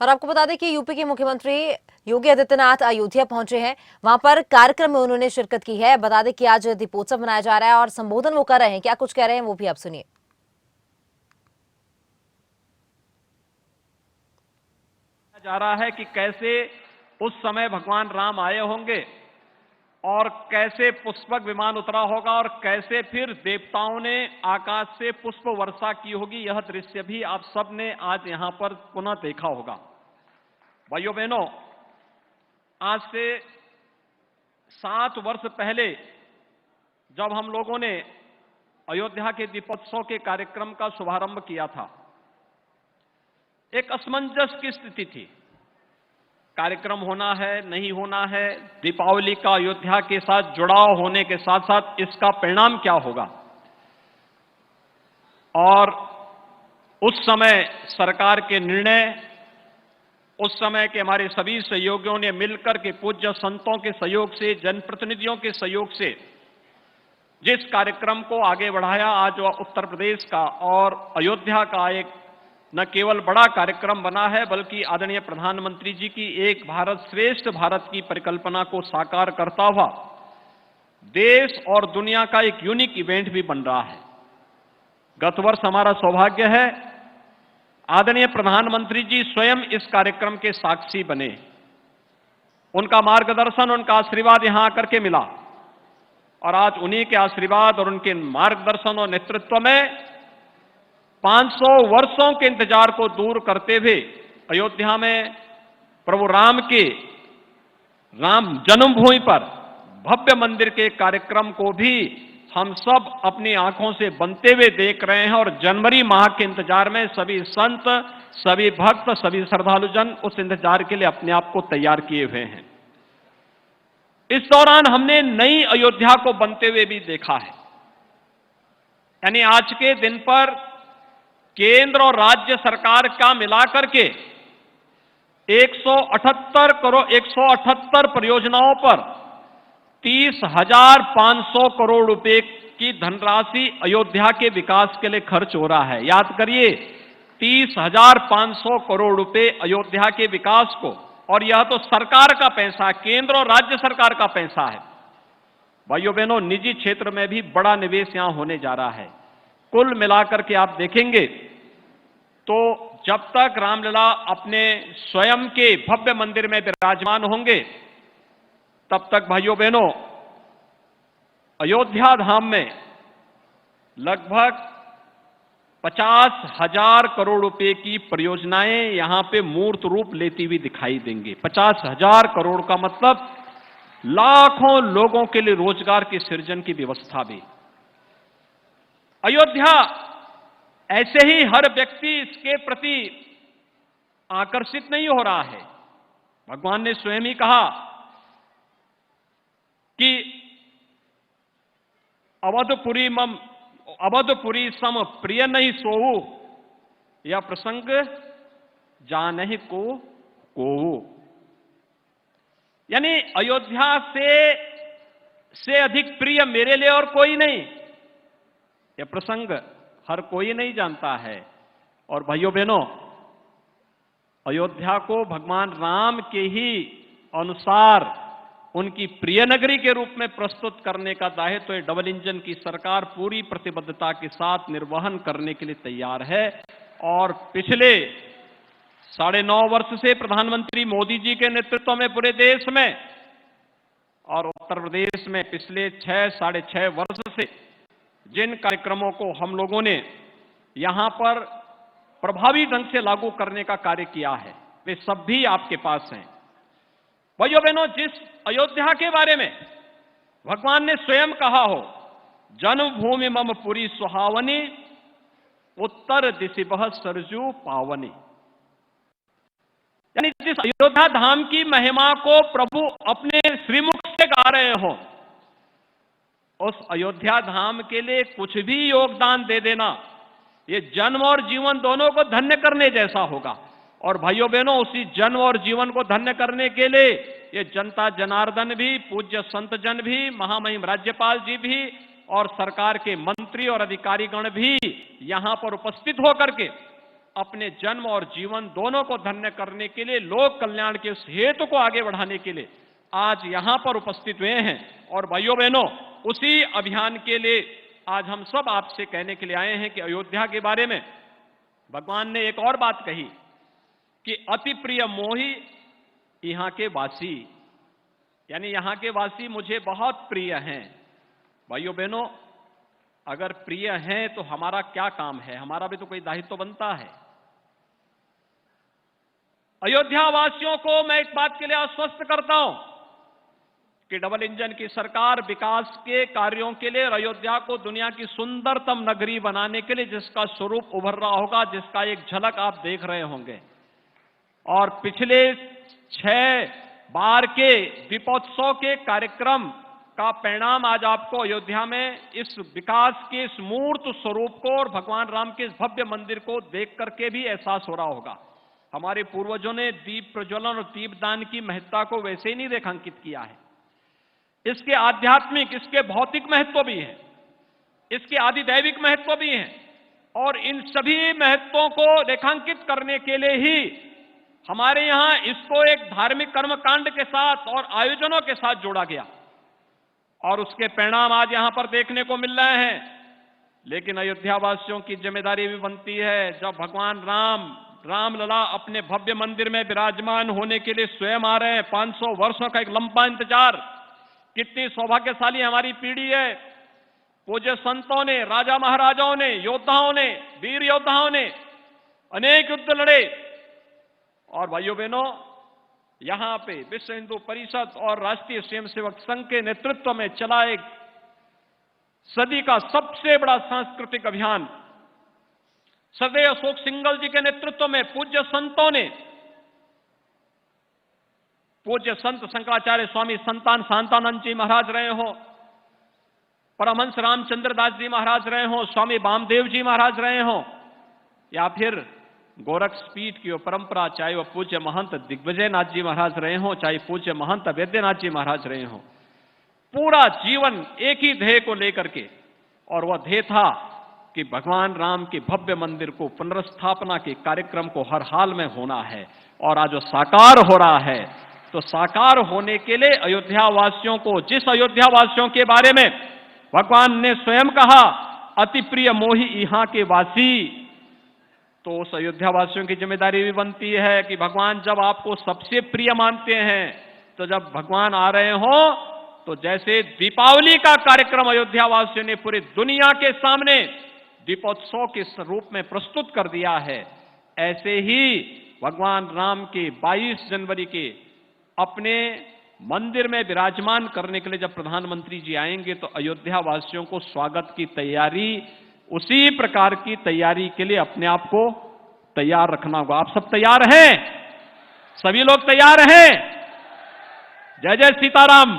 और आपको बता दें कि यूपी के मुख्यमंत्री योगी आदित्यनाथ अयोध्या पहुंचे हैं। वहां पर कार्यक्रम में उन्होंने शिरकत की है। बता दें कि आज दीपोत्सव मनाया जा रहा है और संबोधन वो कर रहे हैं। क्या कुछ कह रहे हैं वो भी आप सुनिए। जा रहा है कि कैसे उस समय भगवान राम आए होंगे और कैसे पुष्पक विमान उतरा होगा और कैसे फिर देवताओं ने आकाश से पुष्प वर्षा की होगी। यह दृश्य भी आप सब ने आज यहां पर पुनः देखा होगा। भाइयों बहनों, आज से 7 वर्ष पहले जब हम लोगों ने अयोध्या के दीपोत्सव के कार्यक्रम का शुभारंभ किया था, एक असमंजस की स्थिति थी। कार्यक्रम होना है, नहीं होना है, दीपावली का अयोध्या के साथ जुड़ाव होने के साथ साथ इसका परिणाम क्या होगा। और उस समय सरकार के निर्णय, उस समय के हमारे सभी सहयोगियों ने मिलकर के पूज्य संतों के सहयोग से, जनप्रतिनिधियों के सहयोग से जिस कार्यक्रम को आगे बढ़ाया, आज वह उत्तर प्रदेश का और अयोध्या का एक न केवल बड़ा कार्यक्रम बना है, बल्कि आदरणीय प्रधानमंत्री जी की एक भारत श्रेष्ठ भारत की परिकल्पना को साकार करता हुआ देश और दुनिया का एक यूनिक इवेंट भी बन रहा है। गत वर्ष हमारा सौभाग्य है, आदरणीय प्रधानमंत्री जी स्वयं इस कार्यक्रम के साक्षी बने। उनका मार्गदर्शन, उनका आशीर्वाद यहां आकर के मिला और आज उन्हीं के आशीर्वाद और उनके मार्गदर्शन और नेतृत्व में 500 वर्षों के इंतजार को दूर करते हुए अयोध्या में प्रभु राम के राम जन्मभूमि पर भव्य मंदिर के कार्यक्रम को भी हम सब अपनी आंखों से बनते हुए देख रहे हैं। और जनवरी माह के इंतजार में सभी संत, सभी भक्त, सभी श्रद्धालुजन उस इंतजार के लिए अपने आप को तैयार किए हुए हैं। इस दौरान हमने नई अयोध्या को बनते हुए भी देखा है। यानी आज के दिन पर केंद्र और राज्य सरकार का मिलाकर के 178 परियोजनाओं पर 30,500 करोड़ रुपए की धनराशि अयोध्या के विकास के लिए खर्च हो रहा है। याद करिए, 30,500 करोड़ रुपए अयोध्या के विकास को, और यह तो सरकार का पैसा, केंद्र और राज्य सरकार का पैसा है। भाइयों बहनों, निजी क्षेत्र में भी बड़ा निवेश यहां होने जा रहा है। कुल मिलाकर के आप देखेंगे तो जब तक रामलला अपने स्वयं के भव्य मंदिर में विराजमान होंगे, तब तक भाइयों बहनों अयोध्या धाम में लगभग 50,000 करोड़ रुपए की परियोजनाएं यहां पे मूर्त रूप लेती हुई दिखाई देंगी। 50,000 करोड़ का मतलब लाखों लोगों के लिए रोजगार के सृजन की व्यवस्था भी। अयोध्या, ऐसे ही हर व्यक्ति इसके प्रति आकर्षित नहीं हो रहा है। भगवान ने स्वयं ही कहा कि अवधपुरी सम प्रिय नहीं सोऊ, यह प्रसंग जानहि को। यानी अयोध्या से अधिक प्रिय मेरे लिए और कोई नहीं। यह प्रसंग हर कोई नहीं जानता है। और भाइयों बहनों, अयोध्या को भगवान राम के ही अनुसार उनकी प्रिय नगरी के रूप में प्रस्तुत करने का दायित्व तो डबल इंजन की सरकार पूरी प्रतिबद्धता के साथ निर्वहन करने के लिए तैयार है। और पिछले 9.5 वर्ष से प्रधानमंत्री मोदी जी के नेतृत्व में पूरे देश में और उत्तर प्रदेश में पिछले 6-6.5 वर्ष से जिन कार्यक्रमों को हम लोगों ने यहां पर प्रभावी ढंग से लागू करने का कार्य किया है, वे सब भी आपके पास हैं। भाइयों बहनों, जिस अयोध्या के बारे में भगवान ने स्वयं कहा हो, जन्मभूमि मम पुरी सुहावनी, उत्तर दिशि बह सरजू पावनी। यानी जिस अयोध्या धाम की महिमा को प्रभु अपने श्रीमुख से गा रहे हो, उस अयोध्या धाम के लिए कुछ भी योगदान दे देना, ये जन्म और जीवन दोनों को धन्य करने जैसा होगा। और भाइयों बहनों, उसी जन्म और जीवन को धन्य करने के लिए ये जनता जनार्दन भी, पूज्य संत जन भी, महामहिम राज्यपाल जी भी और सरकार के मंत्री और अधिकारीगण भी यहां पर उपस्थित होकर के अपने जन्म और जीवन दोनों को धन्य करने के लिए, लोक कल्याण के उस हेतु को आगे बढ़ाने के लिए आज यहां पर उपस्थित हुए हैं। और भाइयों बहनों, उसी अभियान के लिए आज हम सब आपसे कहने के लिए आए हैं कि अयोध्या के बारे में भगवान ने एक और बात कही कि अति प्रिय मोही यहां के वासी, यानी यहां के वासी मुझे बहुत प्रिय हैं। भाइयों बहनों, अगर प्रिय हैं तो हमारा क्या काम है? हमारा भी तो कोई दायित्व बनता है। अयोध्या वासियों को मैं एक बात के लिए आश्वस्त करता हूं कि डबल इंजन की सरकार विकास के कार्यों के लिए और अयोध्या को दुनिया की सुंदरतम नगरी बनाने के लिए जिसका स्वरूप उभर रहा होगा, जिसका एक झलक आप देख रहे होंगे। और पिछले 6 बार के दीपोत्सव के कार्यक्रम का परिणाम आज आपको अयोध्या में इस विकास के इस मूर्त स्वरूप को और भगवान राम के इस भव्य मंदिर को देख करके भी एहसास हो रहा होगा। हमारे पूर्वजों ने दीप प्रज्वलन और दीपदान की महत्ता को वैसे ही नहीं रेखांकित किया है। इसके आध्यात्मिक, इसके भौतिक महत्व भी है, इसके आधिदैविक महत्व भी है, और इन सभी महत्वों को रेखांकित करने के लिए ही हमारे यहां इसको एक धार्मिक कर्मकांड के साथ और आयोजनों के साथ जोड़ा गया, और उसके परिणाम आज यहां पर देखने को मिल रहे हैं। लेकिन अयोध्या वासियों की जिम्मेदारी भी बनती है, जब भगवान रामलला अपने भव्य मंदिर में विराजमान होने के लिए स्वयं आ रहे हैं। 500 वर्षों का एक लंबा इंतजार, कितनी सौभाग्यशाली हमारी पीढ़ी है। पूज्य संतों ने, राजा महाराजाओं ने, योद्धाओं ने, वीर योद्धाओं ने अनेक युद्ध लड़े, और भाइयों बहनों, यहां पे विश्व हिंदू परिषद और राष्ट्रीय स्वयंसेवक संघ के नेतृत्व में चला एक सदी का सबसे बड़ा सांस्कृतिक अभियान, सदैव अशोक सिंघल जी के नेतृत्व में पूज्य संतों ने, पूज्य संत शंकराचार्य स्वामी संतान शांतानंद जी महाराज रहे हो, परमहंस रामचंद्र दास जी महाराज रहे हो, स्वामी वामदेव जी महाराज रहे हो, या फिर गोरखपीठ की परंपरा, चाहे वह पूज्य महंत दिग्विजय नाथ जी महाराज रहे हो, चाहे पूज्य महंत वैद्यनाथ जी महाराज रहे हो, पूरा जीवन एक ही ध्येय को लेकर के, और वह ध्येय था कि भगवान राम के भव्य मंदिर को पुनर्स्थापना के कार्यक्रम को हर हाल में होना है। और आज जो साकार हो रहा है, तो साकार होने के लिए अयोध्या वासियों को, जिस अयोध्या वासियों के बारे में भगवान ने स्वयं कहा अति प्रिय मोही यहां के वासी, तो उस अयोध्या वासियों की जिम्मेदारी भी बनती है कि भगवान जब आपको सबसे प्रिय मानते हैं, तो जब भगवान आ रहे हो, तो जैसे दीपावली का कार्यक्रम अयोध्या वासियों ने पूरी दुनिया के सामने दीपोत्सव के रूप में प्रस्तुत कर दिया है, ऐसे ही भगवान राम के 22 जनवरी के अपने मंदिर में विराजमान करने के लिए जब प्रधानमंत्री जी आएंगे, तो अयोध्या वासियों को स्वागत की तैयारी, उसी प्रकार की तैयारी के लिए अपने आप को तैयार रखना होगा। आप सब तैयार हैं? सभी लोग तैयार हैं? जय जय सीताराम।